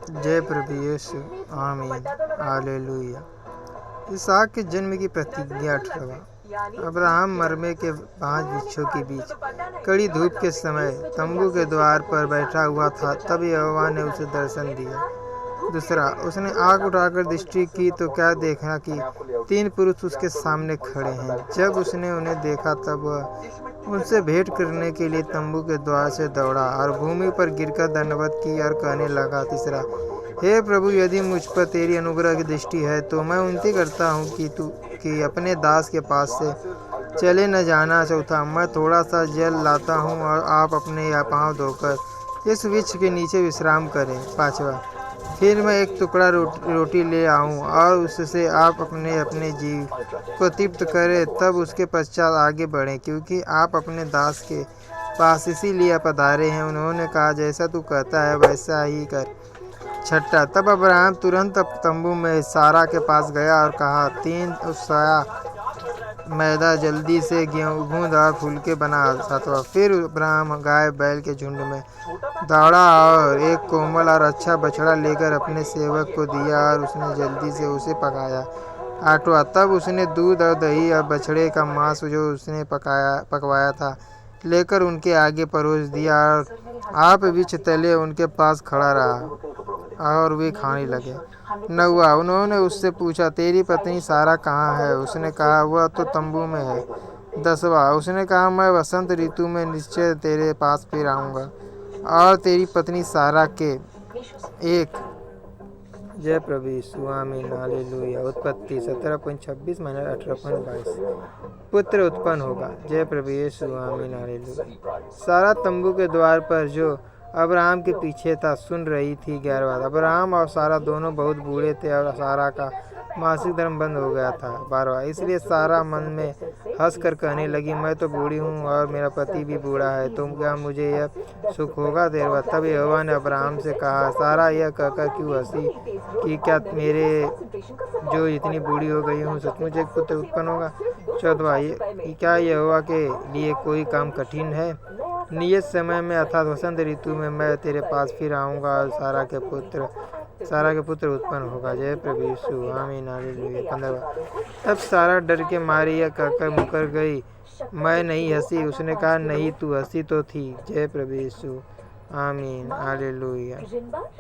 जय प्रभु यीशु। आमीन हालेलुया। इसहाक के जन्म की प्रतिज्ञा 18। अब्राहम मरमे के 5 वृक्षों के बीच कड़ी धूप के समय तंबू के द्वार पर बैठा हुआ था। तब यहोवा ने उसे दर्शन दिया। दूसरा, उसने आँख उठाकर दृष्टि की तो क्या देखा कि 3 पुरुष उसके सामने खड़े हैं। जब उसने उन्हें देखा तब वह उनसे भेंट करने के लिए तंबू के द्वार से दौड़ा और भूमि पर गिरकर दंडवत की और कहने लगा। तीसरा, हे प्रभु, यदि मुझ पर तेरी अनुग्रह की दृष्टि है तो मैं विनती करता हूँ कि अपने दास के पास से चले न जाना। चौथा, मैं थोड़ा सा जल लाता हूँ और आप अपने पाँव धोकर इस वृक्ष के नीचे विश्राम करें। पाँचवा, फिर मैं एक टुकड़ा रोटी ले आऊँ और उससे आप अपने जीव को तृप्त करें, तब उसके पश्चात आगे बढ़ें, क्योंकि आप अपने दास के पास इसीलिए पधारे हैं। उन्होंने कहा, जैसा तू कहता है वैसा ही कर। छठा, तब अब्राहम तुरंत तंबू में सारा के पास गया और कहा, 3 उत्साह मैदा जल्दी से गूँध और फुलके बना। सातवां, फिर अब्राहम गाय बैल के झुंड में दौड़ा और एक कोमल और अच्छा बछड़ा लेकर अपने सेवक को दिया और उसने जल्दी से उसे पकाया। आठवां, तब उसने दूध और दही और बछड़े का मांस जो उसने पकवाया था लेकर उनके आगे परोस दिया और आप बीच तले उनके पास खड़ा रहा और वे खाने लगे। 9वां, उन्होंने उससे पूछा, तेरी पत्नी सारा कहाँ है? उसने कहा, वह तो तंबू में है। 10वां, उसने कहा, मैं वसंत ऋतु में निश्चय तेरे पास फिर आऊँगा और तेरी पत्नी सारा के 1। जय प्रभु यीशु। आमीन हालेलुया। उत्पत्ति 17.26 - 18.22। पुत्र उत्पन्न होगा। जय प्रभु यीशु। आमीन हालेलुया। सारा तंबू के द्वार पर जो अब्राहम के पीछे था सुन रही थी। 11वां, अब्राहम और सारा दोनों बहुत बूढ़े थे और सारा का मासिक धर्म बंद हो गया था। 12वां, इसलिए सारा मन में हंस कर कहने लगी, मैं तो बूढ़ी हूँ और मेरा पति भी बूढ़ा है, तो क्या मुझे यह सुख होगा? 13वां, तब यहोवा ने अब्राहम से कहा, सारा यह कहकर क्यों हंसी कि क्या मेरे जो इतनी बूढ़ी हो गई हूँ सचमुच एक पुत्र उत्पन्न होगा? 14वां, क्या यहोवा के लिए कोई काम कठिन है? नियत समय में अर्थात वसंत ऋतु में मैं तेरे पास फिर आऊँगा और सारा के पुत्र उत्पन्न होगा। जय प्रभु यीशु। आमीन हालेलुया। 15वां, तब सारा डर के मारे यह कहकर मुकर गई, मैं नहीं हंसी। उसने कहा, नहीं, तू हंसी तो थी। जय प्रभु यीशु। आमीन हालेलुया।